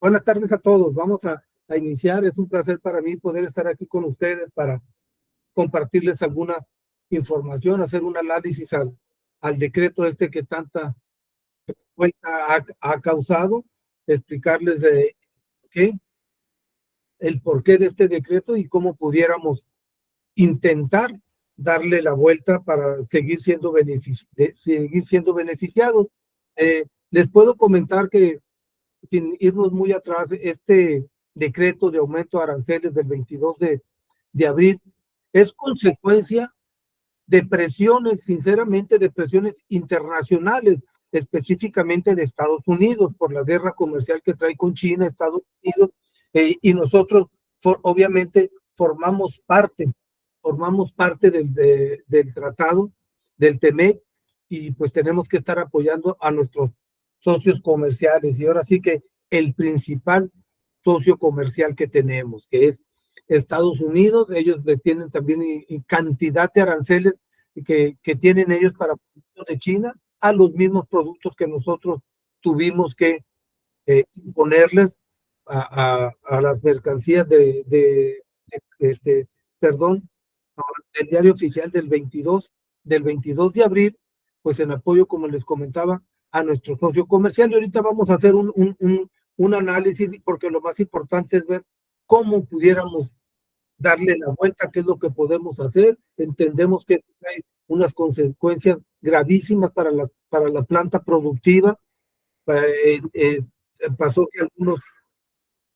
Buenas tardes a todos. Vamos a iniciar. Es un placer para mí poder estar aquí con ustedes para compartirles alguna información, hacer un análisis al decreto este que tanta vuelta ha causado, explicarles qué, el porqué de este decreto y cómo pudiéramos intentar darle la vuelta para seguir siendo beneficiados. Les puedo comentar que, sin irnos muy atrás, este decreto de aumento de aranceles del 22 de abril es consecuencia de presiones, sinceramente, de presiones internacionales, específicamente de Estados Unidos, por la guerra comercial que trae con China, Estados Unidos, y nosotros obviamente formamos parte del tratado, del TEMEC, y pues tenemos que estar apoyando a nuestros socios comerciales, y ahora sí que el principal socio comercial que tenemos, que es Estados Unidos. Ellos le tienen también cantidad de aranceles que tienen ellos para productos de China a los mismos productos que nosotros tuvimos que imponerles a las mercancías perdón, del diario oficial del 22 de abril, pues en apoyo, como les comentaba, a nuestro socio comercial. Y ahorita vamos a hacer un análisis, porque lo más importante es ver cómo pudiéramos darle la vuelta, qué es lo que podemos hacer. Entendemos que hay unas consecuencias gravísimas para la planta productiva. Eh, eh, Pasó que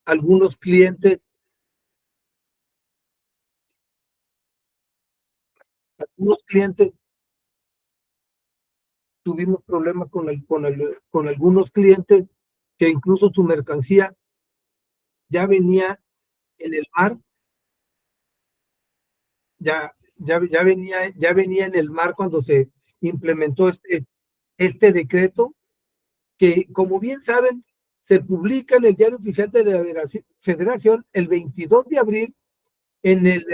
algunos clientes tuvimos problemas con algunos clientes que incluso su mercancía ya venía en el mar, ya venía en el mar cuando se implementó este decreto, que, como bien saben, se publica en el Diario Oficial de la Federación el 22 de abril en el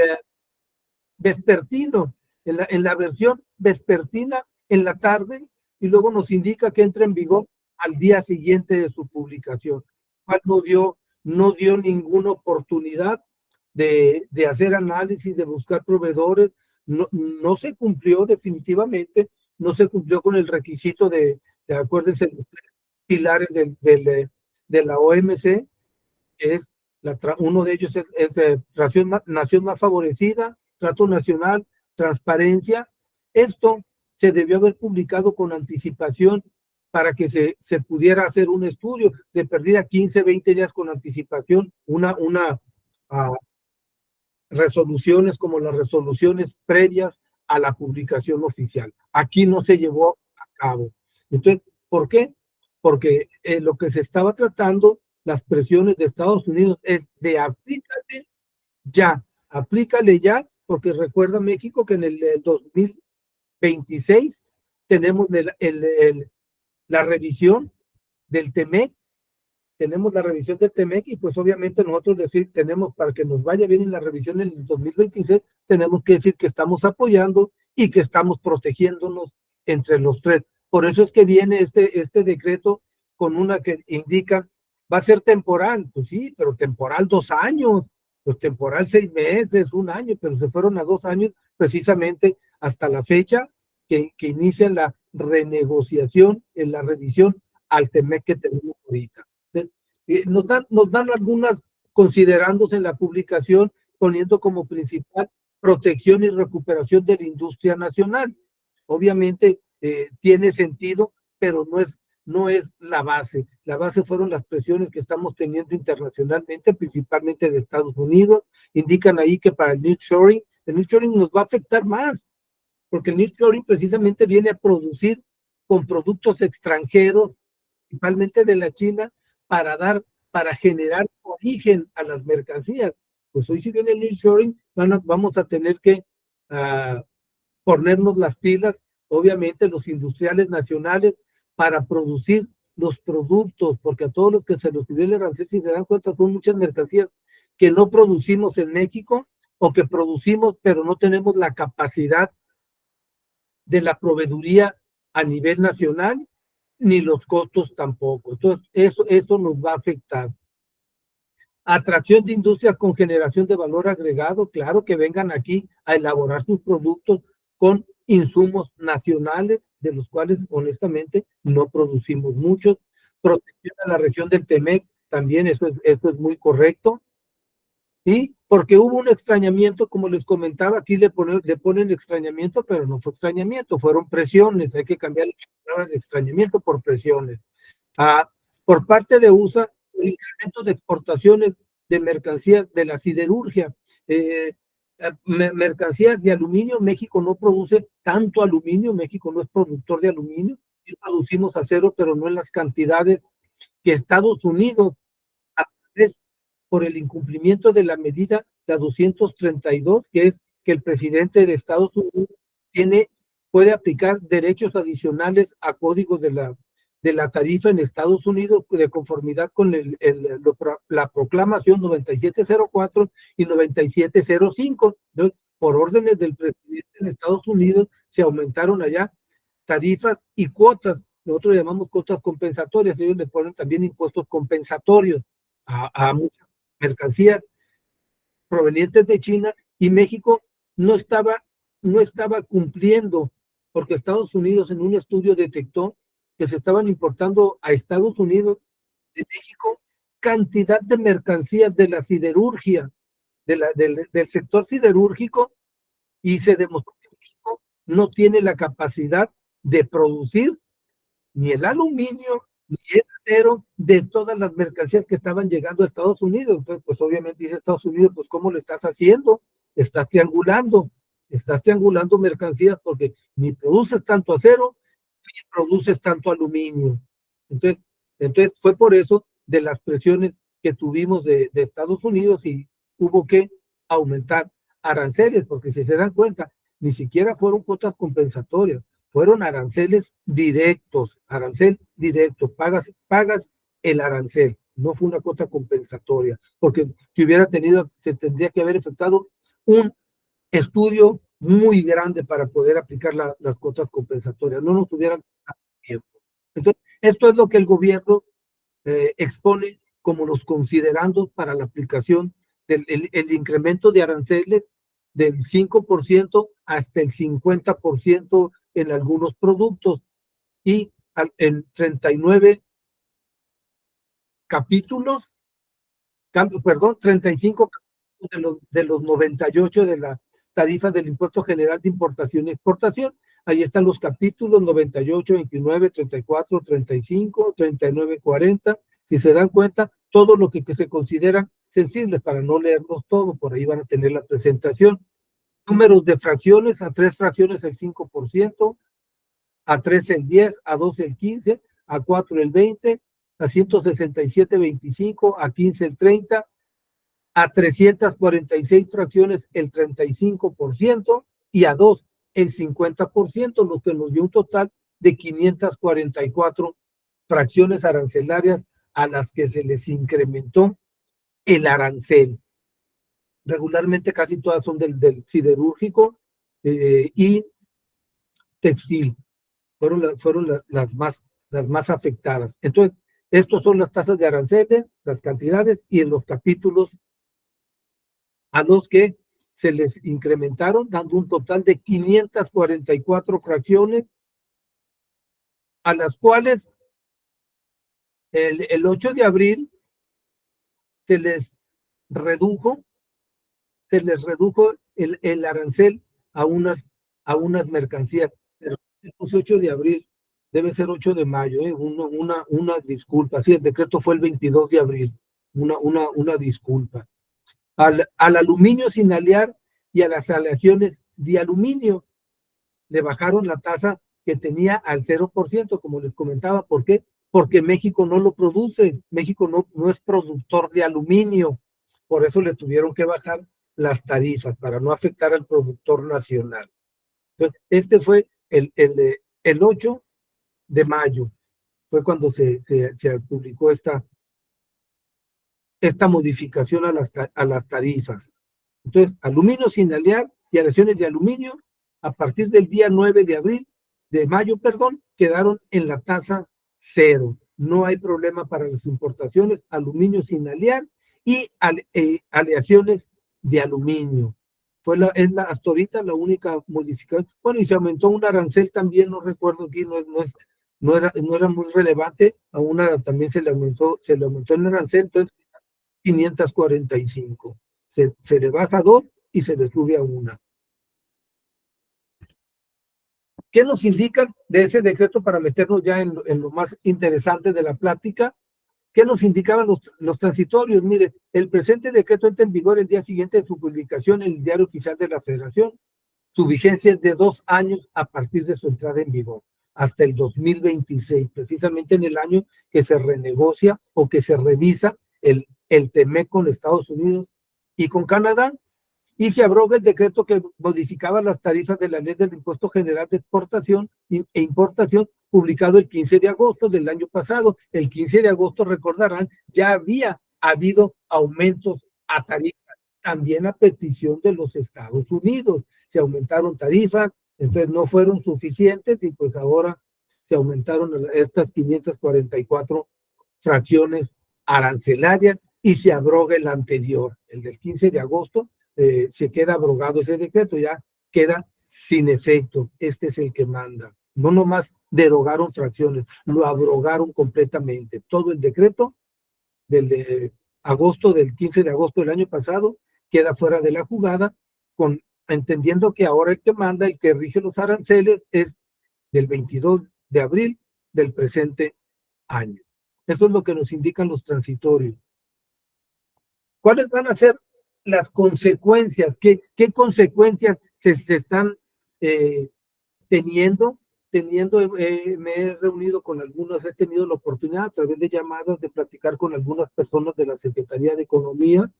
vespertino, en la versión vespertina en la tarde, y luego nos indica que entra en vigor al día siguiente de su publicación. No dio ninguna oportunidad de hacer análisis, de buscar proveedores. No se cumplió definitivamente, no se cumplió con el requisito acuérdense, los tres pilares de la OMC, que es uno de ellos nación más favorecida, trato nacional, transparencia. Esto se debió haber publicado con anticipación para que se pudiera hacer un estudio de perdida 15, 20 días con anticipación, uh, resoluciones como las resoluciones previas a la publicación oficial. Aquí no se llevó a cabo. Entonces, ¿por qué? Porque lo que se estaba tratando, las presiones de Estados Unidos, es de aplícale ya, porque recuerda México que en el 2026 tenemos la revisión del TEMEC, y pues obviamente nosotros tenemos, para que nos vaya bien en la revisión en el 2026, tenemos que decir que estamos apoyando y que estamos protegiéndonos entre los tres. Por eso es que viene este decreto con una que indica, va a ser temporal. Pues sí, pero temporal 2 años, pues temporal 6 meses, un año, pero se fueron a 2 años precisamente hasta la fecha que inicia la renegociación, en la revisión al TEMEC que tenemos ahorita. Nos dan algunas considerándose en la publicación, poniendo como principal protección y recuperación de la industria nacional. Obviamente tiene sentido, pero no es la base. La base fueron las presiones que estamos teniendo internacionalmente, principalmente de Estados Unidos. Indican ahí que para el nearshoring nos va a afectar más, porque el nearshoring precisamente viene a producir con productos extranjeros, principalmente de la China, para generar origen a las mercancías. Pues hoy, si viene el nearshoring, vamos a tener que ponernos las pilas, obviamente los industriales nacionales, para producir los productos, porque a todos los que se los subió el arancel, si se dan cuenta, son muchas mercancías que no producimos en México, o que producimos pero no tenemos la capacidad de la proveeduría a nivel nacional, ni los costos tampoco. Entonces, eso nos va a afectar. Atracción de industrias con generación de valor agregado, claro, que vengan aquí a elaborar sus productos con insumos nacionales, de los cuales honestamente no producimos muchos. Protección a la región del Temec, también eso es muy correcto. ¿Sí? Porque hubo un extrañamiento, como les comentaba, aquí le ponen extrañamiento, pero no fue extrañamiento, fueron presiones, hay que cambiar la palabra de extrañamiento por presiones. Por parte de USA, el incremento de exportaciones de mercancías de la siderurgia, mercancías de aluminio. México no produce tanto aluminio, México no es productor de aluminio, sí producimos acero, pero no en las cantidades que Estados Unidos, a través por el incumplimiento de la medida, la 232, que es que el presidente de Estados Unidos puede aplicar derechos adicionales a códigos de la tarifa en Estados Unidos de conformidad con la proclamación 9704 y 9705. Entonces, por órdenes del presidente de Estados Unidos, se aumentaron allá tarifas y cuotas. Nosotros llamamos cuotas compensatorias, ellos le ponen también impuestos compensatorios a muchas mercancías provenientes de China, y México no estaba, no estaba cumpliendo, porque Estados Unidos en un estudio detectó que se estaban importando a Estados Unidos de México cantidad de mercancías de la siderurgia, del sector siderúrgico, y se demostró que México no tiene la capacidad de producir ni el aluminio, ni el acero de todas las mercancías que estaban llegando a Estados Unidos. Entonces, pues obviamente dice Estados Unidos, pues ¿cómo lo estás haciendo? Estás triangulando mercancías porque ni produces tanto acero, ni produces tanto aluminio. Entonces fue por eso de las presiones que tuvimos de Estados Unidos, y hubo que aumentar aranceles, porque si se dan cuenta, ni siquiera fueron cuotas compensatorias, fueron aranceles directos, arancel directo, pagas el arancel, no fue una cuota compensatoria, porque si hubiera tenido, se tendría que haber efectuado un estudio muy grande para poder aplicar las cuotas compensatorias, no nos hubieran dado tiempo. Entonces, esto es lo que el gobierno expone como los considerandos para la aplicación del el incremento de aranceles del 5% hasta el 50% en algunos productos, y en 39 capítulos, perdón, 35 de los 98 de la tarifa del Impuesto General de Importación y Exportación. Ahí están los capítulos 98, 29, 34, 35, 39, 40. Si se dan cuenta, todo lo que se consideran sensibles, para no leerlos todo, por ahí van a tener la presentación. Números de fracciones: a 3 fracciones el 5%, a 3 el 10, a 2 el 15, a 4 el 20, a 167 25, a 15 el 30, a 346 fracciones el 35%, y a 2 el 50%, lo que nos dio un total de 544 fracciones arancelarias a las que se les incrementó el arancel. Regularmente casi todas son del siderúrgico y textil. Fueron las más afectadas. Entonces, estos son las tasas de aranceles, las cantidades y en los capítulos a los que se les incrementaron, dando un total de 544 fracciones, a las cuales el 8 de abril se les redujo, el arancel a unas mercancías. Pero el 8 de abril, debe ser 8 de mayo, una disculpa. Sí, el decreto fue el 22 de abril, una disculpa. Al aluminio sin alear y a las aleaciones de aluminio le bajaron la tasa que tenía al 0%, como les comentaba. ¿Por qué? Porque México no lo produce, México no es productor de aluminio, por eso le tuvieron que bajar las tarifas para no afectar al productor nacional. Entonces, este fue el 8 de mayo, fue cuando se publicó esta modificación a las tarifas. Entonces, aluminio sin alear y aleaciones de aluminio, a partir del día 9 de mayo, quedaron en la tasa cero. No hay problema para las importaciones, aluminio sin alear y aleaciones de aluminio. Hasta ahorita la única modificación. Bueno, y se aumentó un arancel también, no recuerdo aquí, no era muy relevante, a una también se le aumentó el arancel, entonces 545. Se le baja 2 y se le sube a 1. ¿Qué nos indican de ese decreto para meternos ya en lo más interesante de la plática? ¿Qué nos indicaban los transitorios? Mire, el presente decreto entra en vigor el día siguiente de su publicación en el Diario Oficial de la Federación. Su vigencia es de 2 años a partir de su entrada en vigor, hasta el 2026, precisamente en el año que se renegocia o que se revisa el TEMEC con Estados Unidos y con Canadá, y se abroga el decreto que modificaba las tarifas de la Ley del Impuesto General de Exportación e Importación, publicado el 15 de agosto del año pasado. El 15 de agosto, recordarán, ya había habido aumentos a tarifas, también a petición de los Estados Unidos. Se aumentaron tarifas, entonces no fueron suficientes y pues ahora se aumentaron estas 544 fracciones arancelarias y se abroga el anterior, el del 15 de agosto, se queda abrogado ese decreto, ya queda sin efecto. Este es el que manda. No nomás derogaron fracciones, lo abrogaron completamente. Todo el decreto del 15 de agosto del año pasado, queda fuera de la jugada, entendiendo que ahora el que manda, el que rige los aranceles, es del 22 de abril del presente año. Eso es lo que nos indican los transitorios. ¿Cuáles van a ser las consecuencias? ¿Qué consecuencias se están teniendo? Me he reunido con algunos, he tenido la oportunidad a través de llamadas de platicar con algunas personas de la Secretaría de Economía,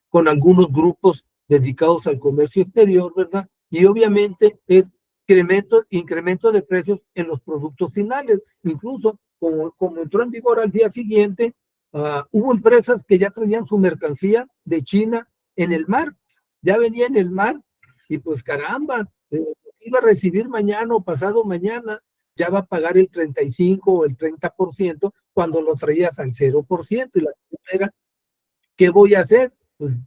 con algunos grupos dedicados al comercio exterior, ¿verdad? Y obviamente es incremento de precios en los productos finales. Incluso, como entró en vigor al día siguiente, hubo empresas que ya traían su mercancía de China en el mar, ya venía en el mar, y pues caramba, iba a recibir mañana o pasado mañana, ya va a pagar el 35 o el 30% cuando lo traías al 0%, y la pregunta era, ¿qué voy a hacer? Pues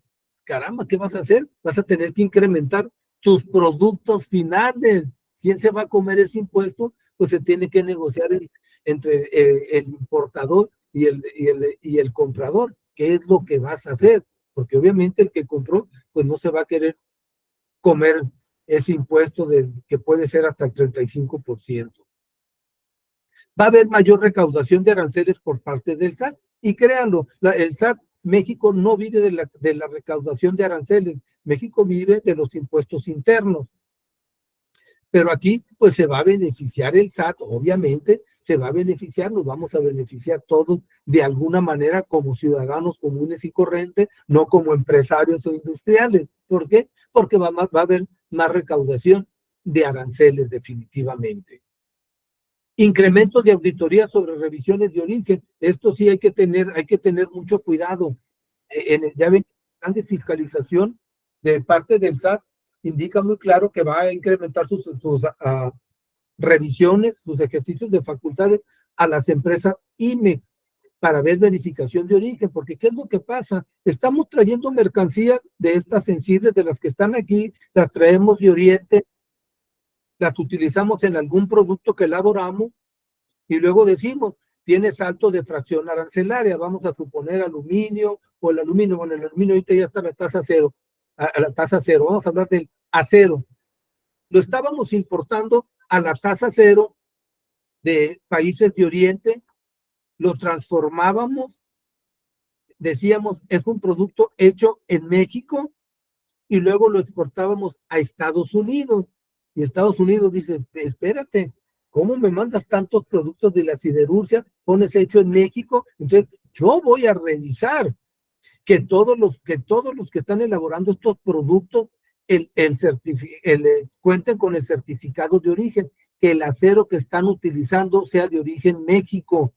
caramba, ¿qué vas a hacer? Vas a tener que incrementar tus productos finales. ¿Quién se va a comer ese impuesto? Pues se tiene que negociar entre el importador y el comprador. ¿Qué es lo que vas a hacer? Porque obviamente el que compró, pues no se va a querer comer ese impuesto que puede ser hasta el 35%. Va a haber mayor recaudación de aranceles por parte del SAT. Y créanlo, el SAT, México no vive de la recaudación de aranceles, México vive de los impuestos internos. Pero aquí, pues se va a beneficiar el SAT, obviamente, se va a beneficiar, nos vamos a beneficiar todos de alguna manera como ciudadanos comunes y corrientes, no como empresarios o industriales. ¿Por qué? Porque va a haber más recaudación de aranceles definitivamente. Incremento de auditoría sobre revisiones de origen. Esto sí hay que tener mucho cuidado. Ya ven, el plan de fiscalización de parte del SAT indica muy claro que va a incrementar sus revisiones, sus ejercicios de facultades a las empresas IMEX para ver verificación de origen, porque ¿qué es lo que pasa? Estamos trayendo mercancías de estas sensibles, de las que están aquí, las traemos de Oriente, las utilizamos en algún producto que elaboramos y luego decimos, tiene salto de fracción arancelaria, vamos a suponer aluminio o el aluminio, bueno, el aluminio ahorita ya está a la tasa cero, vamos a hablar del acero. Lo estábamos importando a la tasa cero de países de Oriente, lo transformábamos, decíamos, es un producto hecho en México, y luego lo exportábamos a Estados Unidos. Y Estados Unidos dice, espérate, ¿cómo me mandas tantos productos de la siderurgia? Pones hecho en México. Entonces, yo voy a revisar que todos los que están elaborando estos productos cuenten con el certificado de origen, que el acero que están utilizando sea de origen México.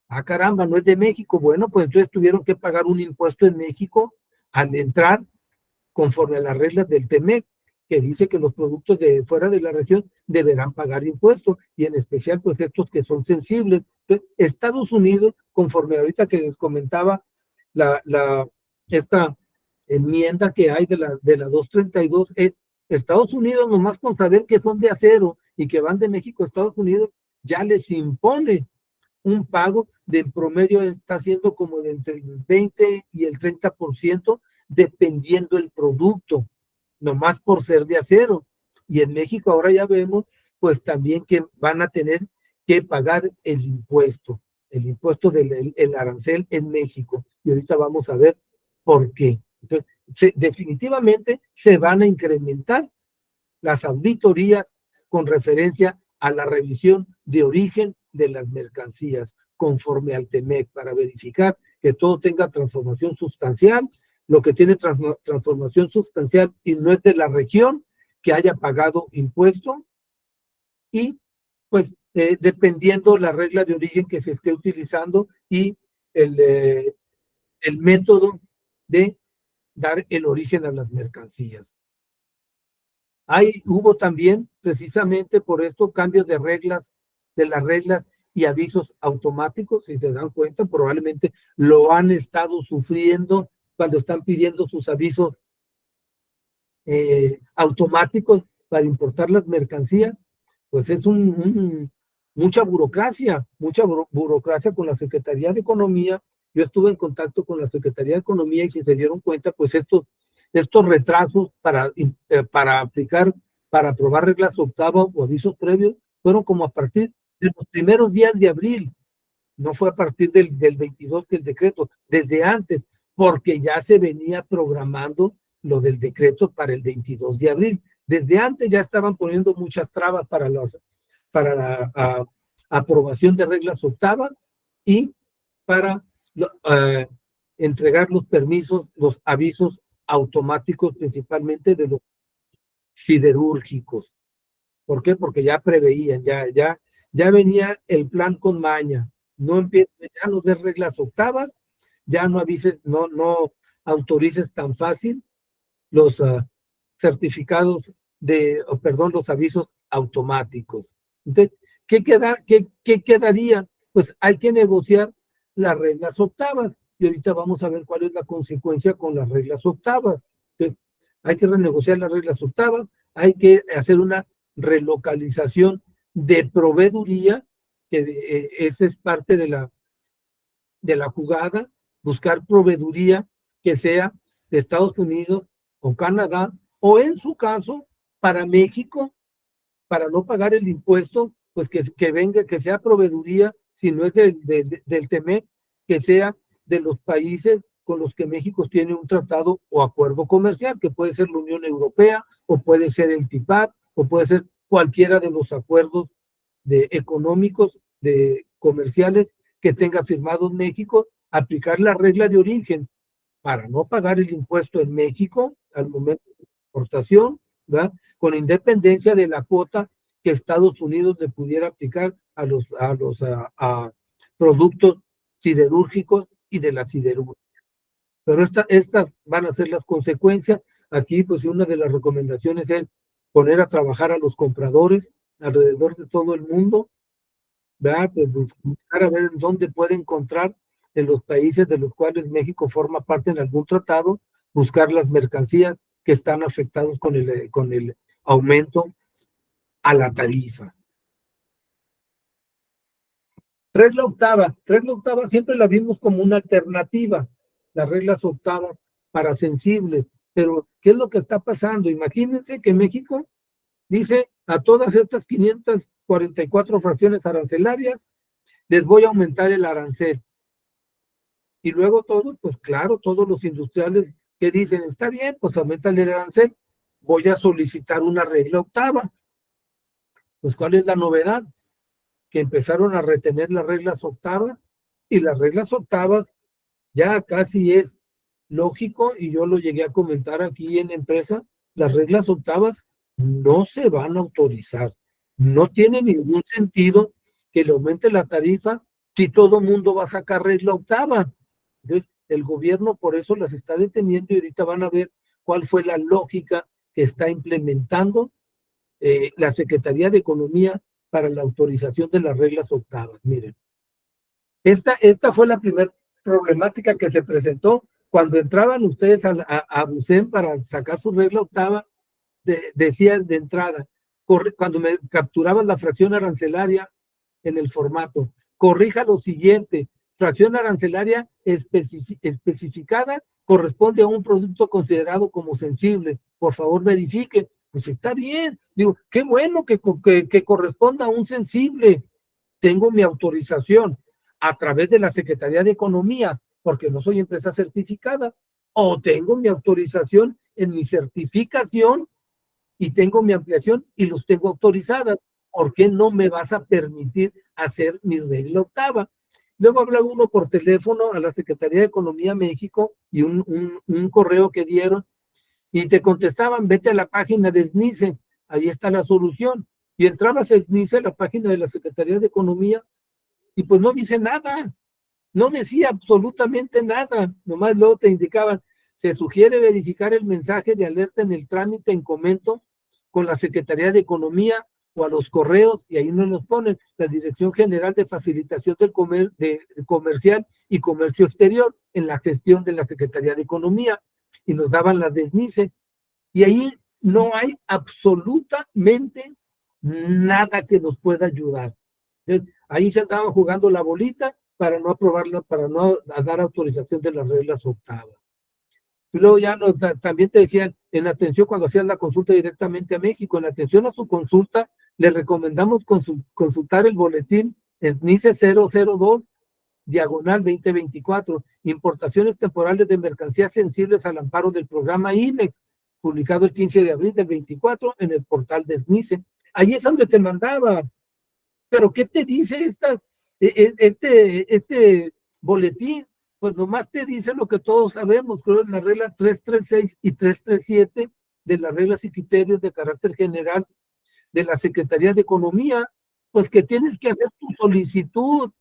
Ah, caramba, no es de México. Bueno, pues entonces tuvieron que pagar un impuesto en México al entrar conforme a las reglas del TEMEC, que dice que los productos de fuera de la región deberán pagar impuestos, y en especial pues estos que son sensibles. Entonces, Estados Unidos, conforme ahorita que les comentaba esta enmienda que hay de la 232 es Estados Unidos, nomás con saber que son de acero y que van de México a Estados Unidos, ya les impone un pago de en promedio está siendo como de entre el 20 y el 30%, dependiendo el producto, nomás por ser de acero. Y en México ahora ya vemos, pues también que van a tener que pagar el impuesto del el arancel en México. Y ahorita vamos a ver por qué. Entonces, definitivamente se van a incrementar las auditorías con referencia a la revisión de origen de las mercancías conforme al TEMEC para verificar que todo tenga transformación sustancial, lo que tiene transformación sustancial y no es de la región, que haya pagado impuesto y pues dependiendo la regla de origen que se esté utilizando y el método de dar el origen a las mercancías. Hubo también, precisamente por esto, cambios de las reglas y avisos automáticos, si se dan cuenta, probablemente lo han estado sufriendo cuando están pidiendo sus avisos automáticos para importar las mercancías, pues es mucha burocracia con la Secretaría de Economía. Yo estuve en contacto con la Secretaría de Economía y si se dieron cuenta, pues estos retrasos para aplicar, para aprobar reglas octava o avisos previos, fueron como a partir de los primeros días de abril, no fue a partir del 22 del decreto, desde antes, porque ya se venía programando lo del decreto para el 22 de abril. Desde antes ya estaban poniendo muchas trabas para la aprobación de reglas octavas y para entregar los permisos, los avisos automáticos, principalmente de los siderúrgicos. ¿Por qué? Porque ya preveían, ya venía el plan con maña. No empieces, ya no des reglas octavas, ya no avises, no autorices tan fácil los certificados perdón, los avisos automáticos. Entonces, ¿qué quedaría? Pues hay que negociar las reglas octavas. Y ahorita vamos a ver cuál es la consecuencia con las reglas octavas. Entonces, hay que renegociar las reglas octavas, hay que hacer una relocalización de proveeduría, que esa es parte de la jugada, buscar proveeduría que sea de Estados Unidos o Canadá, o en su caso, para México, para no pagar el impuesto, pues que venga, que sea proveeduría, si no es del TEMEC, que sea de los países con los que México tiene un tratado o acuerdo comercial, que puede ser la Unión Europea, o puede ser el TIPAD, o puede ser cualquiera de los acuerdos económicos, comerciales que tenga firmado México, aplicar la regla de origen para no pagar el impuesto en México al momento de exportación, ¿verdad? Con independencia de la cuota que Estados Unidos le pudiera aplicar a productos siderúrgicos y de la siderurgia. Pero estas van a ser las consecuencias. Aquí, pues, una de las recomendaciones es poner a trabajar a los compradores alrededor de todo el mundo, ¿verdad? Pues buscar a ver en dónde puede encontrar en los países de los cuales México forma parte en algún tratado, buscar las mercancías que están afectados con el aumento a la tarifa. Regla octava siempre la vimos como una alternativa, las reglas octavas para sensibles, pero ¿qué es lo que está pasando? Imagínense que México dice a todas estas 544 fracciones arancelarias, les voy a aumentar el arancel. Y luego todos, pues claro, todos los industriales que dicen, está bien, pues aumentale el arancel, voy a solicitar una regla octava. Pues ¿cuál es la novedad? Que empezaron a retener las reglas octavas y las reglas octavas ya casi es lógico, y yo lo llegué a comentar aquí en la empresa, las reglas octavas no se van a autorizar. No tiene ningún sentido que le aumente la tarifa si todo mundo va a sacar regla octava. Entonces, el gobierno por eso las está deteniendo y ahorita van a ver cuál fue la lógica que está implementando la Secretaría de Economía para la autorización de las reglas octavas. Miren, esta fue la primera. problemática que se presentó cuando entraban ustedes a Bucem para sacar su regla octava, decían de entrada, cuando me capturaban la fracción arancelaria en el formato, corrija lo siguiente: fracción arancelaria especificada corresponde a un producto considerado como sensible, por favor verifique. Pues está bien, digo, qué bueno que corresponda a un sensible. Tengo mi autorización a través de la Secretaría de Economía, porque no soy empresa certificada, o tengo mi autorización en mi certificación y tengo mi ampliación y los tengo autorizadas. ¿Por qué no me vas a permitir hacer mi regla octava? Luego habla uno por teléfono a la Secretaría de Economía México y un correo que dieron y te contestaban: vete a la página de SNICE, ahí está la solución. Y entrabas a SNICE, la página de la Secretaría de Economía, y pues no dice nada, no decía absolutamente nada, nomás luego te indicaban: se sugiere verificar el mensaje de alerta en el trámite en comento con la Secretaría de Economía o a los correos, y ahí nos ponen la Dirección General de Facilitación del Comercial y Comercio Exterior en la gestión de la Secretaría de Economía, y nos daban las de SNICE, y ahí no hay absolutamente nada que nos pueda ayudar. Entonces, ahí se andaba jugando la bolita para no aprobarla, para no dar autorización de las reglas octavas. Y luego ya también te decían, en atención cuando hacían la consulta directamente a México, en atención a su consulta, les recomendamos consultar el boletín SNICE 002, diagonal 2024, importaciones temporales de mercancías sensibles al amparo del programa IMEX, publicado el 15 de abril del 24 en el portal de SNICE. Ahí es donde te mandaba. Pero ¿qué te dice este boletín? Pues nomás te dice lo que todos sabemos, creo, en la regla 336 y 337 de las reglas y criterios de carácter general de la Secretaría de Economía, pues que tienes que hacer tu solicitud.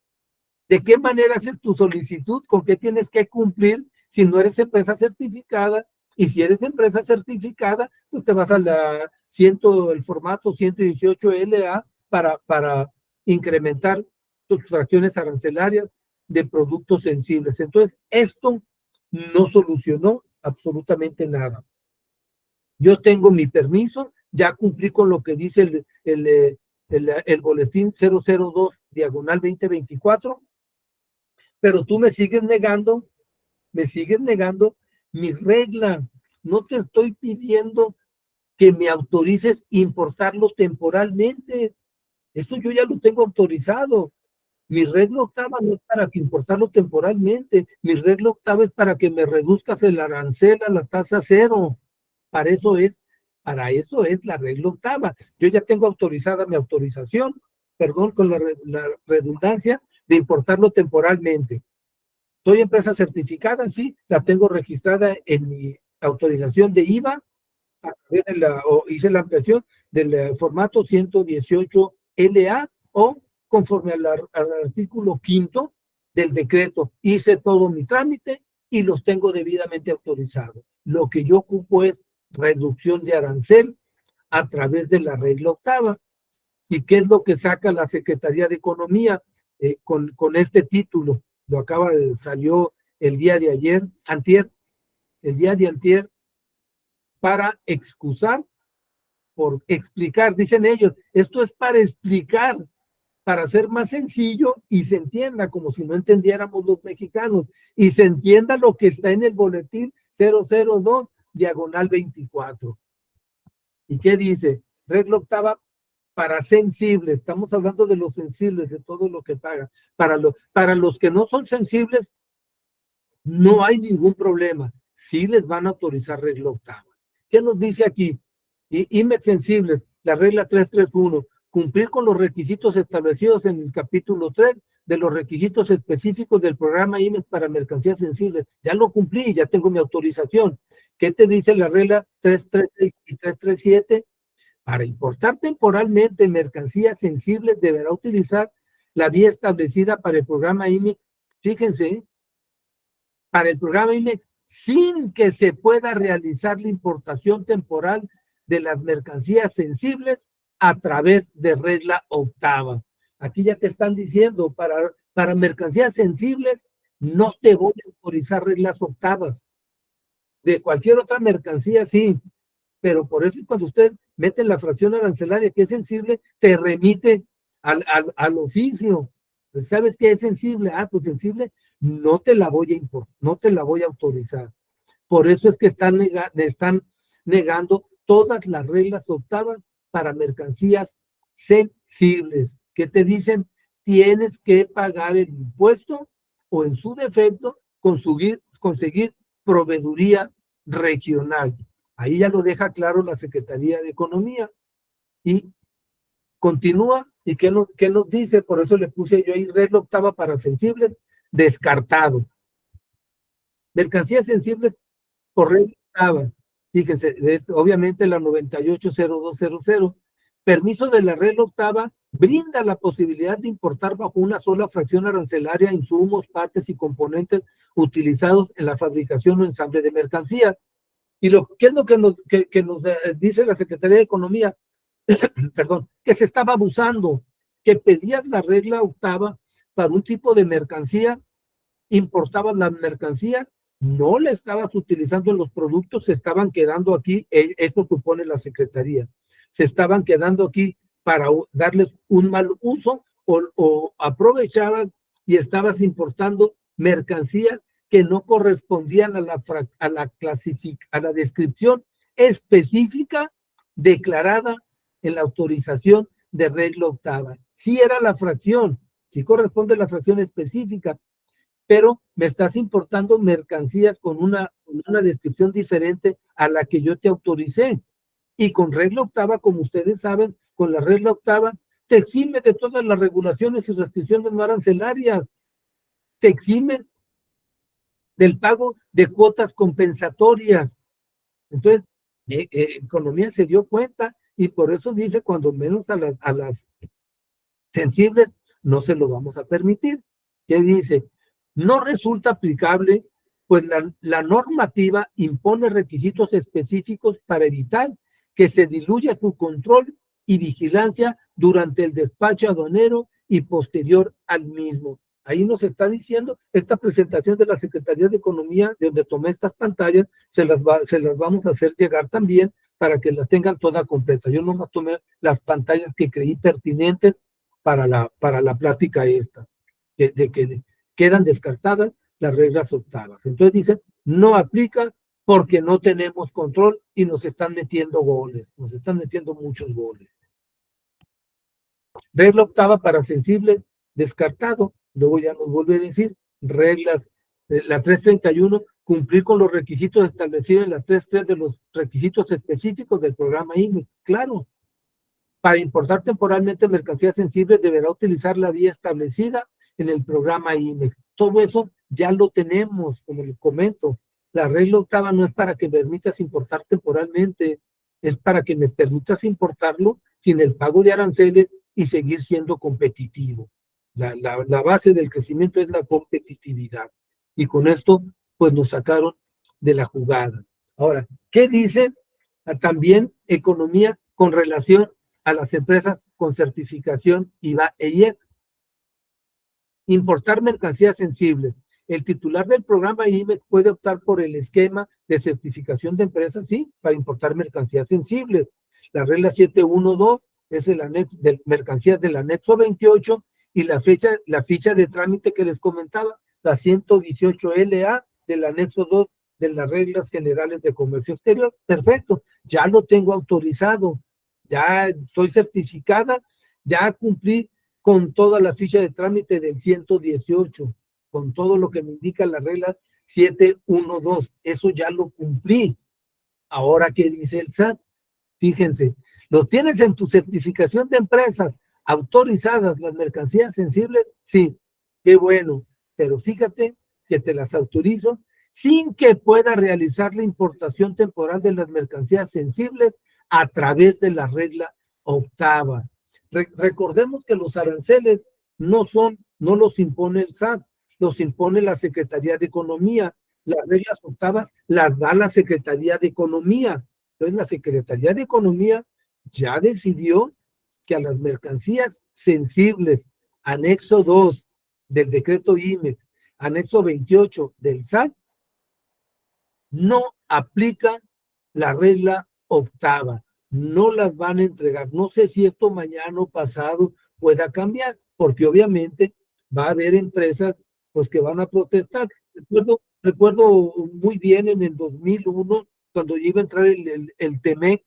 ¿De qué manera haces tu solicitud? ¿Con qué tienes que cumplir si no eres empresa certificada? Y si eres empresa certificada, pues te vas a el formato 118LA para incrementar tus fracciones arancelarias de productos sensibles. Entonces, esto no solucionó absolutamente nada. Yo tengo mi permiso, ya cumplí con lo que dice el boletín 002, diagonal 2024, pero tú me sigues negando mi regla. No te estoy pidiendo que me autorices importarlo temporalmente. Esto yo ya lo tengo autorizado. Mi regla octava no es para que importarlo temporalmente. Mi regla octava es para que me reduzcas el arancel a la tasa cero. Para eso es la regla octava. Yo ya tengo autorizada mi autorización, perdón con la redundancia, de importarlo temporalmente. Soy empresa certificada, sí, la tengo registrada en mi autorización de IVA, o hice la ampliación del formato 118LA o conforme al artículo 5 del decreto. Hice todo mi trámite y los tengo debidamente autorizados. Lo que yo ocupo es reducción de arancel a través de la regla octava. ¿Y qué es lo que saca la Secretaría de Economía con este título? Salió el día de ayer, el día de antier, para excusar, por explicar, dicen ellos, esto es para explicar, para hacer más sencillo y se entienda, como si no entendiéramos los mexicanos, y se entienda lo que está en el boletín 002, diagonal 24. ¿Y qué dice? Regla octava para sensibles, estamos hablando de los sensibles, de todo lo que pagan. Para los que no son sensibles, no hay ningún problema. Sí les van a autorizar regla octava. ¿Qué nos dice aquí? IMEX sensibles, la regla 331, cumplir con los requisitos establecidos en el capítulo 3 de los requisitos específicos del programa IMEX para mercancías sensibles. Ya lo cumplí, ya tengo mi autorización. ¿Qué te dice la regla 336 y 337? Para importar temporalmente mercancías sensibles deberá utilizar la vía establecida para el programa IMEX. Fíjense, para el programa IMEX, sin que se pueda realizar la importación temporal de las mercancías sensibles a través de regla octava. Aquí ya te están diciendo, para mercancías sensibles no te voy a autorizar reglas octavas. De cualquier otra mercancía, sí, pero por eso cuando usted mete la fracción arancelaria que es sensible, te remite al oficio. ¿Sabes qué es sensible? Ah, pues sensible, no te la voy a importar, no te la voy a autorizar. Por eso es que están negando todas las reglas octavas para mercancías sensibles, que te dicen tienes que pagar el impuesto o en su defecto conseguir proveeduría regional. Ahí ya lo deja claro la Secretaría de Economía y continúa. ¿Y qué nos dice? Por eso le puse yo ahí regla octava para sensibles, descartado. Mercancías sensibles por regla octava. Fíjense, es obviamente la 980200. Permiso de la regla octava brinda la posibilidad de importar bajo una sola fracción arancelaria insumos, partes y componentes utilizados en la fabricación o ensamble de mercancías. ¿Y qué es lo que nos dice la Secretaría de Economía? Perdón, que se estaba abusando, que pedías la regla octava para un tipo de mercancía, importabas las mercancías, no la estabas utilizando en los productos, se estaban quedando aquí, esto supone la Secretaría, se estaban quedando aquí para darles un mal uso o aprovechaban y estabas importando mercancías que no correspondían a la descripción específica declarada en la autorización de regla octava. Sí era la fracción, sí corresponde a la fracción específica, pero me estás importando mercancías con una descripción diferente a la que yo te autoricé. Y con regla octava, como ustedes saben, con la regla octava, te exime de todas las regulaciones y restricciones no arancelarias, te exime del pago de cuotas compensatorias. Entonces, Economía se dio cuenta y por eso dice, cuando menos a las sensibles, no se lo vamos a permitir. ¿Qué dice? No resulta aplicable, pues la normativa impone requisitos específicos para evitar que se diluya su control y vigilancia durante el despacho aduanero y posterior al mismo. Ahí nos está diciendo esta presentación de la Secretaría de Economía, de donde tomé estas pantallas, se las vamos a hacer llegar también para que las tengan toda completa. Yo nomás tomé las pantallas que creí pertinentes para la plática esta, de que quedan descartadas las reglas octavas. Entonces dicen, no aplica porque no tenemos control y nos están metiendo goles, nos están metiendo muchos goles. Regla octava para sensibles, descartado. Luego ya nos vuelve a decir, reglas, la 331, cumplir con los requisitos establecidos en la 33 de los requisitos específicos del programa IME. Claro, para importar temporalmente mercancías sensibles deberá utilizar la vía establecida en el programa IMEX. Todo eso ya lo tenemos, como les comento. La regla octava no es para que me permitas importar temporalmente, es para que me permitas importarlo sin el pago de aranceles y seguir siendo competitivo. La base del crecimiento es la competitividad. Y con esto, pues nos sacaron de la jugada. Ahora, ¿qué dice también Economía con relación a las empresas con certificación IVA e IEPS? Importar mercancías sensibles. El titular del programa IMEX puede optar por el esquema de certificación de empresas, sí, para importar mercancías sensibles. La regla 712 es el anexo de mercancías del anexo 28 y la ficha de trámite que les comentaba, la 118 LA del anexo 2 de las reglas generales de comercio exterior. Perfecto, ya lo tengo autorizado, ya estoy certificada, ya cumplí con toda la ficha de trámite del 118, con todo lo que me indica la regla 712. Eso ya lo cumplí. Ahora, ¿qué dice el SAT? Fíjense, ¿lo tienes en tu certificación de empresas autorizadas las mercancías sensibles? Sí, qué bueno, pero fíjate que te las autorizo sin que pueda realizar la importación temporal de las mercancías sensibles a través de la regla octava. Recordemos que los aranceles no los impone el SAT, los impone la Secretaría de Economía. Las reglas octavas las da la Secretaría de Economía. Entonces la Secretaría de Economía ya decidió que a las mercancías sensibles, anexo 2 del decreto IMEX, anexo 28 del SAT, no aplica la regla octava, no las van a entregar. No sé si esto mañana o pasado pueda cambiar, porque obviamente va a haber empresas pues que van a protestar. Recuerdo muy bien en el 2001, cuando iba a entrar el TEMEC,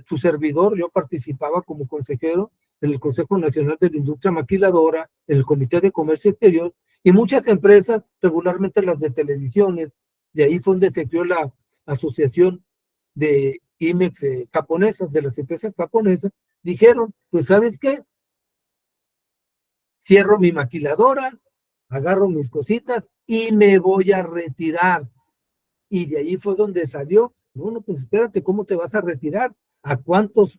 su servidor, yo participaba como consejero en el Consejo Nacional de la Industria Maquiladora, en el Comité de Comercio Exterior, y muchas empresas, regularmente las de televisiones, de ahí fue donde se creó la asociación de IMEX japonesas, de las empresas japonesas, dijeron, pues ¿sabes qué? Cierro mi maquiladora, agarro mis cositas y me voy a retirar. Y de ahí fue donde salió, bueno, pues espérate, ¿cómo te vas a retirar? ¿A cuántos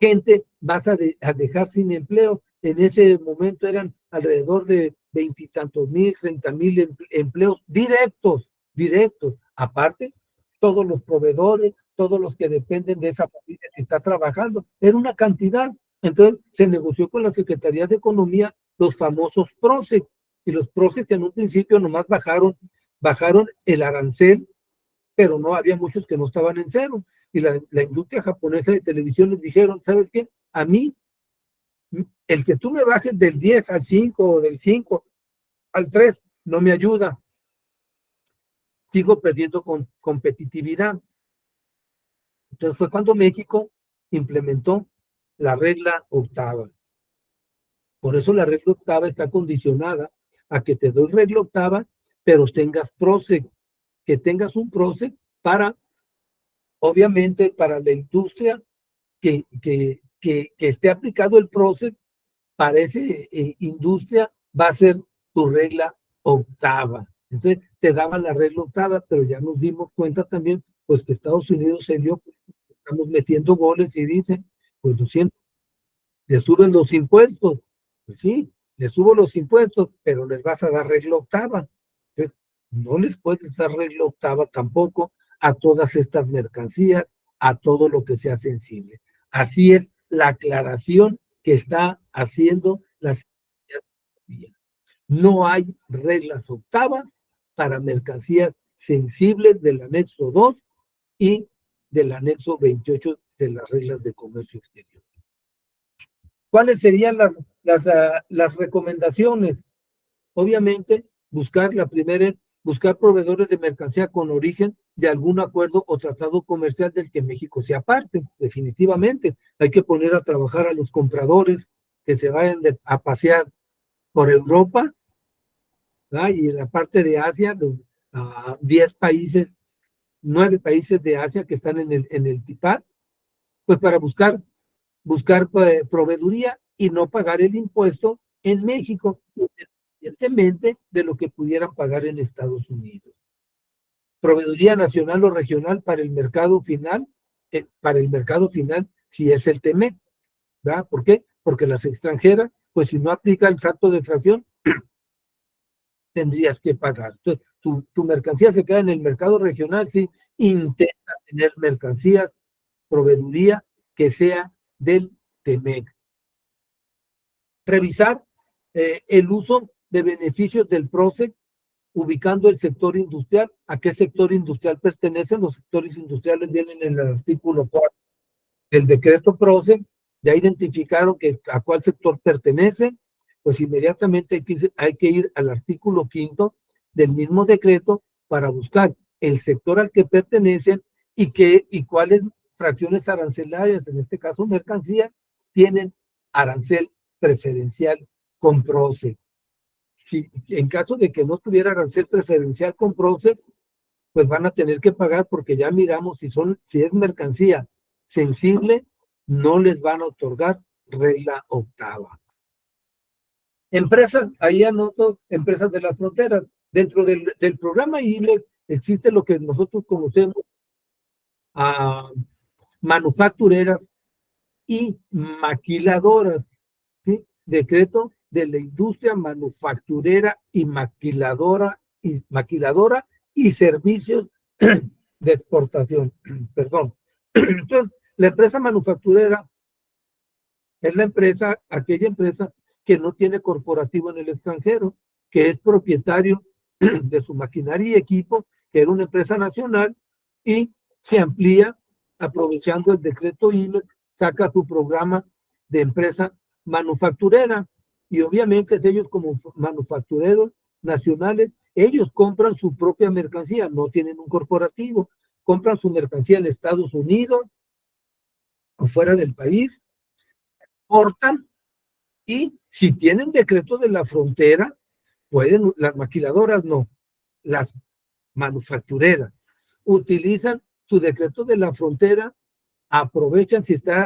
gente vas a dejar sin empleo? En ese momento eran alrededor de 20 y tantos mil, 30,000 empleos directos. Aparte, todos los proveedores, todos los que dependen de esa familia que está trabajando, era una cantidad. Entonces se negoció con la Secretaría de Economía los famosos PROCEC, y los PROCEC en un principio nomás bajaron el arancel, pero no había muchos que no estaban en cero. Y la industria japonesa de televisión les dijeron, ¿sabes qué? A mí, el que tú me bajes del 10 al 5 o del 5 al 3 no me ayuda. Sigo perdiendo competitividad. Entonces fue cuando México implementó la regla octava. Por eso la regla octava está condicionada a que te doy regla octava, pero tengas PROCEC, que tengas un PROCEC para, obviamente, para la industria que esté aplicado el PROCEC, para esa industria va a ser tu regla octava. Entonces te daban la regla octava, pero ya nos dimos cuenta también, pues que Estados Unidos se dio, estamos metiendo goles y dicen, pues lo siento, le suben los impuestos. Pues sí, le subo los impuestos, pero les vas a dar regla octava. Entonces, no les puedes dar regla octava tampoco a todas estas mercancías, a todo lo que sea sensible. Así es la aclaración que está haciendo la Secretaría. No hay reglas octavas para mercancías sensibles del anexo 2 y del anexo 28 de las reglas de comercio exterior. ¿Cuáles serían las recomendaciones? Obviamente, la primera es buscar proveedores de mercancía con origen de algún acuerdo o tratado comercial del que México sea parte. Definitivamente, hay que poner a trabajar a los compradores que se vayan a pasear por Europa, ¿verdad? Y en la parte de Asia, los 10 países, 9 países de Asia que están en el TIPAD, pues para buscar proveeduría y no pagar el impuesto en México, independientemente de lo que pudieran pagar en Estados Unidos. Proveeduría nacional o regional para el mercado final, si es el TEMEC, ¿verdad? ¿Por qué? Porque las extranjeras, pues si no aplica el salto de fracción, tendrías que pagar. Entonces, tu mercancía se queda en el mercado regional, sí, intenta tener mercancías, proveeduría que sea del TEMEC. Revisar el uso de beneficios del PROCEC, ubicando el sector industrial. ¿A qué sector industrial pertenecen? Los sectores industriales vienen en el artículo 4 del decreto PROCEC. Ya identificaron a cuál sector pertenece, pues inmediatamente hay que ir al artículo 5 del mismo decreto para buscar el sector al que pertenecen y cuáles fracciones arancelarias, en este caso mercancía, tienen arancel preferencial con PROCEC. Si en caso de que no tuviera arancel preferencial con PROCEC, pues van a tener que pagar, porque ya miramos si es mercancía sensible, no les van a otorgar regla octava. Empresas, ahí anoto empresas de las fronteras. Dentro del programa ILEX existe lo que nosotros conocemos a manufactureras y maquiladoras, ¿sí? Decreto de la industria manufacturera y maquiladora y servicios de exportación. Perdón. Entonces, la empresa manufacturera es aquella empresa que no tiene corporativo en el extranjero, que es propietario de su maquinaria y equipo, que era una empresa nacional, y se amplía aprovechando el decreto IMEX, saca su programa de empresa manufacturera, y obviamente ellos como manufactureros nacionales, ellos compran su propia mercancía, no tienen un corporativo, compran su mercancía en Estados Unidos o fuera del país, portan, y si tienen decreto de la frontera, pueden, las maquiladoras no, las manufactureras utilizan su decreto de la frontera, aprovechan si está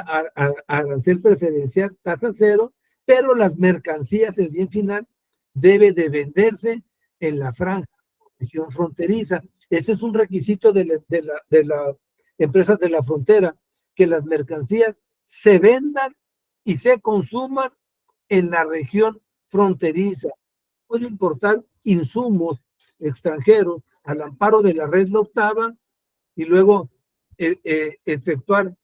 arancel preferencial, tasa cero, pero las mercancías, el bien final, debe de venderse en la franja región fronteriza. Ese es un requisito de las empresas de la frontera, que las mercancías se vendan y se consuman en la región fronteriza. Puede importar insumos extranjeros al amparo de la red octava y luego efectuar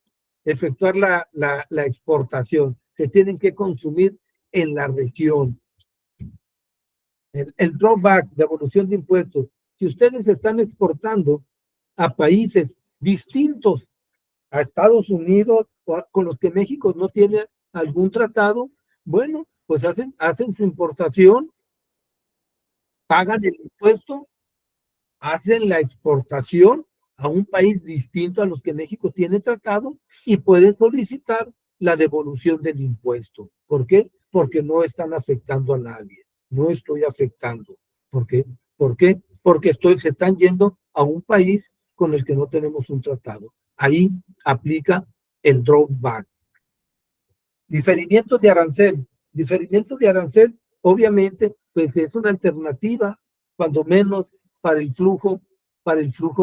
la exportación. Se tienen que consumir en la región. El drawback, devolución de impuestos. Si ustedes están exportando a países distintos a Estados Unidos con los que México no tiene algún tratado, bueno, pues hacen su importación, pagan el impuesto, hacen la exportación a un país distinto a los que México tiene tratado y pueden solicitar la devolución del impuesto. ¿Por qué? Porque no están afectando a nadie. No estoy afectando. ¿Por qué? ¿Por qué? Porque se están yendo a un país con el que no tenemos un tratado. Ahí aplica el drawback. Diferimiento de arancel. Diferimiento de arancel, obviamente, pues es una alternativa, cuando menos para el flujo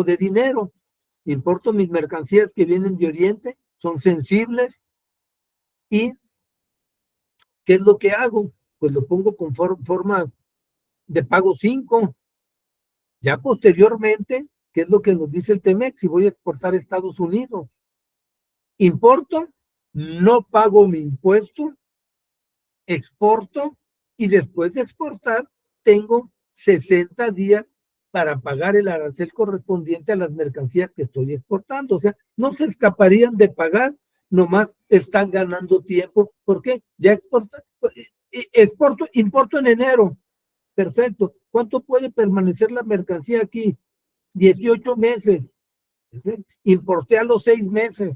de dinero. Importo mis mercancías que vienen de Oriente, son sensibles, y ¿qué es lo que hago? Pues lo pongo con forma de pago 5. Ya posteriormente, ¿qué es lo que nos dice el TEMEC? Si voy a exportar a Estados Unidos, importo, no pago mi impuesto, exporto, y después de exportar tengo 60 días para pagar el arancel correspondiente a las mercancías que estoy exportando. O sea, no se escaparían de pagar, nomás están ganando tiempo. ¿Por qué? Ya importo en enero. Perfecto. ¿Cuánto puede permanecer la mercancía aquí? 18 meses. Importé a los 6 meses.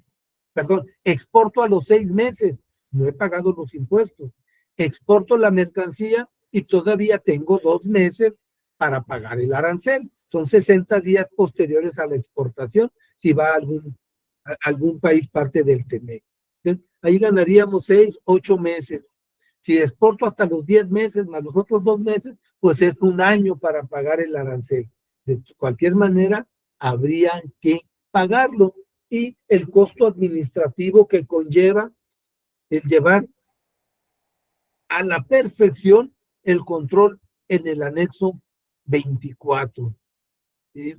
Perdón, exporto a los 6 meses. No he pagado los impuestos. Exporto la mercancía y todavía tengo 2 meses para pagar el arancel. Son 60 días posteriores a la exportación, si va a algún país parte del TEMEC. Ahí ganaríamos 6, 8 meses. Si exporto hasta los 10 meses más los otros 2 meses, pues es un año para pagar el arancel. De cualquier manera, habría que pagarlo, y el costo administrativo que conlleva el llevar a la perfección el control en el anexo 24.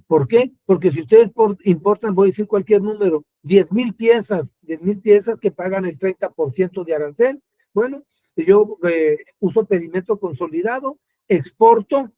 ¿Por qué? Porque si ustedes importan, voy a decir cualquier número, 10,000 piezas, 10,000 piezas que pagan el 30% de arancel. Bueno, yo uso pedimento consolidado, exporto,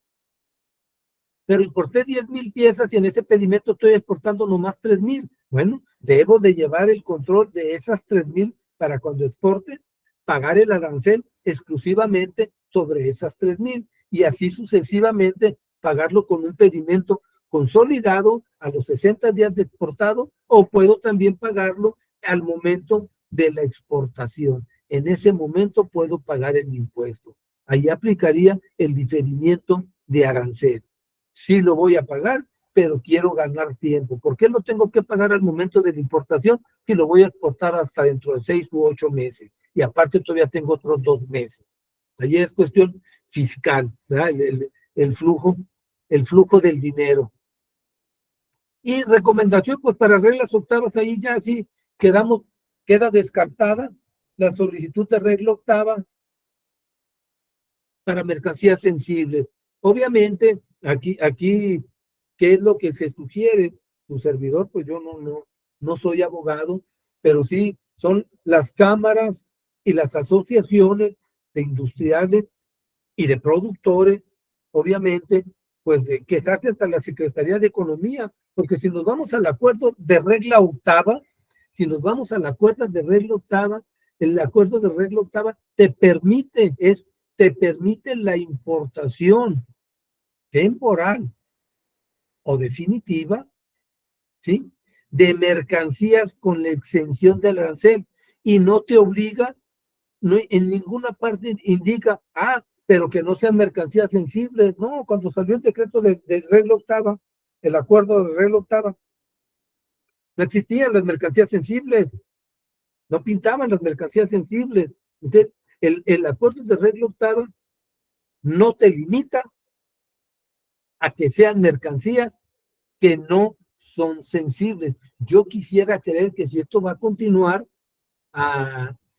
pero importé 10,000 piezas y en ese pedimento estoy exportando nomás 3,000. Bueno, debo de llevar el control de esas 3,000 para cuando exporte, pagar el arancel exclusivamente sobre esas 3,000, y así sucesivamente pagarlo con un pedimento consolidado a los 60 días de exportado, o puedo también pagarlo al momento de la exportación. En ese momento puedo pagar el impuesto. Ahí aplicaría el diferimiento de arancel. Sí lo voy a pagar, pero quiero ganar tiempo. ¿Por qué lo tengo que pagar al momento de la importación si lo voy a exportar hasta dentro de 6 u 8 meses? Y aparte todavía tengo otros 2 meses. Allí es cuestión fiscal, ¿verdad? El flujo del dinero. Y recomendación, pues para reglas octavas, ahí ya sí queda descartada la solicitud de regla octava para mercancías sensibles. Obviamente, aquí, ¿qué es lo que se sugiere? Su servidor, pues yo no soy abogado, pero sí son las cámaras y las asociaciones de industriales y de productores obviamente, pues de quejarse hasta la Secretaría de Economía, porque si nos vamos al acuerdo de regla octava, si nos vamos al acuerdo de regla octava, el acuerdo de regla octava te permite la importación temporal o definitiva, ¿sí? De mercancías con la exención del arancel y no te obliga, no, en ninguna parte indica, pero que no sean mercancías sensibles. No, cuando salió el decreto de regla octava, el acuerdo de regla octava, no existían las mercancías sensibles, no pintaban las mercancías sensibles. Entonces, el acuerdo de regla octava no te limita a que sean mercancías que no son sensibles. Yo quisiera creer que si esto va a continuar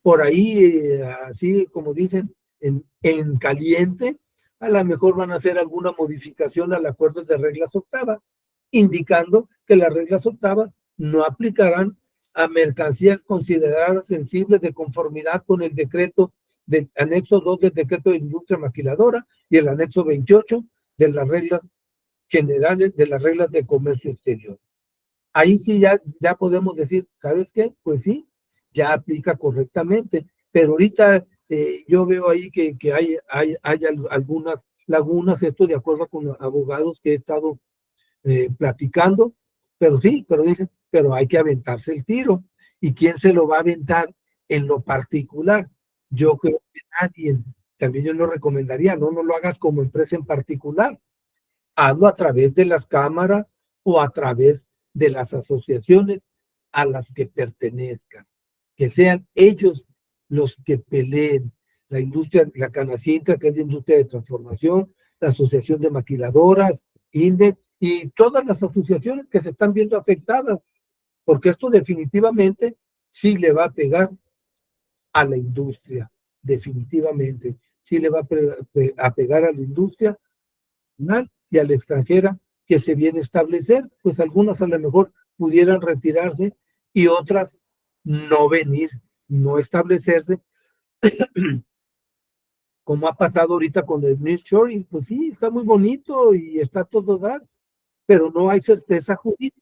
por ahí, así como dicen, en caliente, a lo mejor van a hacer alguna modificación al acuerdo de reglas octavas, indicando que las reglas octavas no aplicarán a mercancías consideradas sensibles de conformidad con el decreto del anexo 2 del decreto de industria maquiladora y el anexo 28 de las reglas generales de las reglas de comercio exterior. Ahí sí ya podemos decir, ¿sabes qué? Pues sí, ya aplica correctamente, pero ahorita yo veo ahí que hay algunas lagunas, esto de acuerdo con los abogados que he estado platicando, pero sí, pero dicen, pero hay que aventarse el tiro. ¿Y quién se lo va a aventar en lo particular? Yo creo que nadie. También yo lo recomendaría, no lo hagas como empresa en particular, hazlo a través de las cámaras o a través de las asociaciones a las que pertenezcas, que sean ellos los que peleen. La industria, la Canacintra, que es la industria de transformación, la Asociación de Maquiladoras, INDE, y todas las asociaciones que se están viendo afectadas, porque esto definitivamente sí le va a pegar a la industria, definitivamente, sí le va a pegar a la industria y a la extranjera que se viene a establecer, pues algunas a lo mejor pudieran retirarse y otras no venir, no establecerse, como ha pasado ahorita con el nearshoring. Pues sí, está muy bonito y está todo dar, pero no hay certeza jurídica,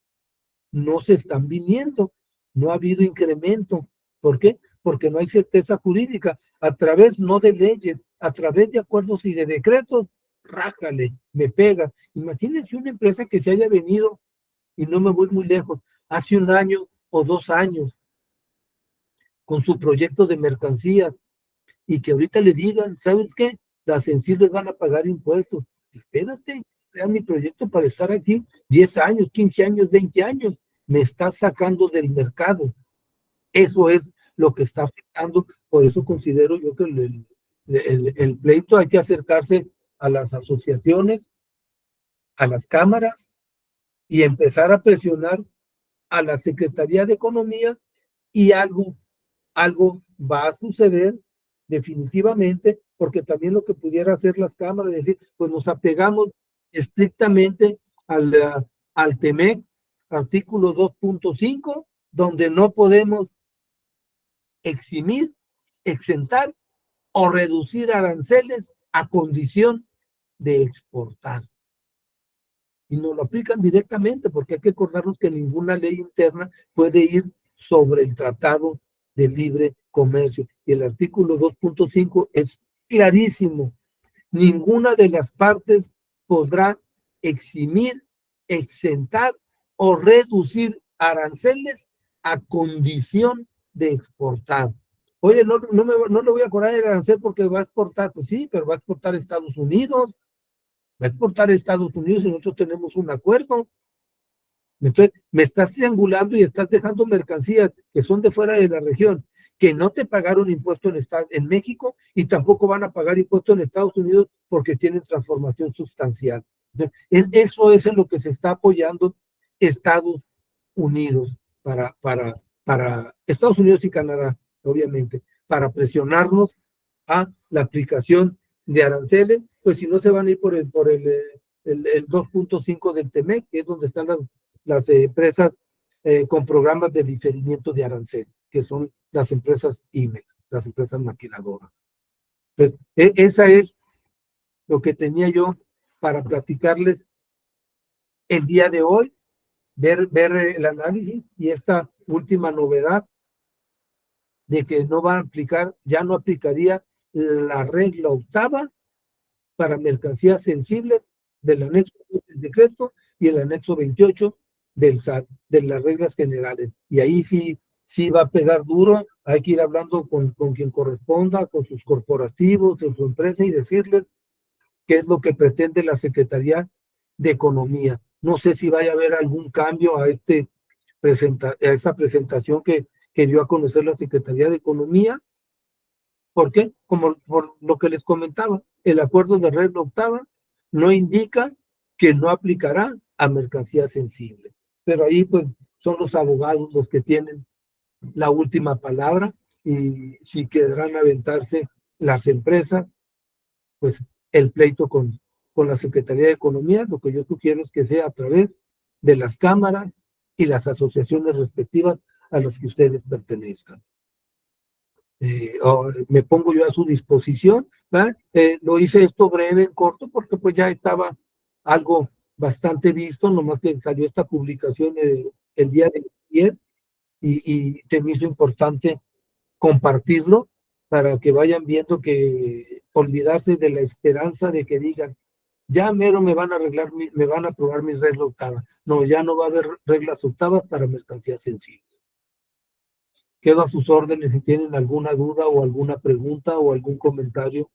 no se están viniendo, no ha habido incremento. ¿Por qué? Porque no hay certeza jurídica, a través no de leyes, a través de acuerdos y de decretos, rájale, me pega. Imagínense una empresa que se haya venido, y no me voy muy lejos, hace 1 año o 2 años, con su proyecto de mercancías, y que ahorita le digan, ¿sabes qué? Las sensibles van a pagar impuestos. Espérate, sea mi proyecto para estar aquí 10 años, 15 años, 20 años. Me está sacando del mercado. Eso es lo que está afectando. Por eso considero yo que el pleito hay que acercarse a las asociaciones, a las cámaras y empezar a presionar a la Secretaría de Economía, y algo va a suceder definitivamente, porque también lo que pudiera hacer las cámaras es decir, pues nos apegamos estrictamente al TEMEC, artículo 2.5, donde no podemos eximir, exentar o reducir aranceles a condición de exportar. Y nos lo aplican directamente, porque hay que acordarnos que ninguna ley interna puede ir sobre el Tratado de Libre Comercio. Y el artículo 2.5 es clarísimo. Ninguna de las partes podrá eximir, exentar o reducir aranceles a condición de exportar. Oye, no le voy a cobrar el arancel porque va a exportar. Pues sí, pero va a exportar a Estados Unidos, va a exportar a Estados Unidos y nosotros tenemos un acuerdo. Entonces, me estás triangulando y estás dejando mercancías que son de fuera de la región, que no te pagaron impuesto en México y tampoco van a pagar impuesto en Estados Unidos porque tienen transformación sustancial. Entonces, eso es en lo que se está apoyando Estados Unidos para Estados Unidos y Canadá, obviamente, para presionarnos a la aplicación de aranceles, pues si no se van a ir el 2.5 del TEMEC, que es donde están las empresas con programas de diferimiento de arancel, que son las empresas IMEX, las empresas maquiladoras. Pues, esa es lo que tenía yo para platicarles el día de hoy, ver el análisis y esta última novedad de que no va a aplicar, ya no aplicaría la regla octava para mercancías sensibles del anexo del decreto y el anexo 28 del SAT, de las reglas generales. Y ahí sí va a pegar duro, hay que ir hablando con quien corresponda, con sus corporativos, con su empresa y decirles qué es lo que pretende la Secretaría de Economía. No sé si vaya a haber algún cambio a esa presentación que dio a conocer la Secretaría de Economía. ¿Por qué? Como por lo que les comentaba, el acuerdo de regla octava no indica que no aplicará a mercancías sensibles. Pero ahí pues son los abogados los que tienen la última palabra y si querrán aventarse las empresas, pues el pleito con la Secretaría de Economía, lo que yo sugiero es que sea a través de las cámaras y las asociaciones respectivas a las que ustedes pertenezcan. Me pongo yo a su disposición, lo hice esto breve, en corto, porque pues ya estaba algo bastante visto, nomás que salió esta publicación el día de ayer y se me hizo importante compartirlo para que vayan viendo que olvidarse de la esperanza de que digan, ya mero me van a arreglar, me van a aprobar mis reglas octavas. No, ya no va a haber reglas octavas para mercancías sensibles. Quedo a sus órdenes si tienen alguna duda o alguna pregunta o algún comentario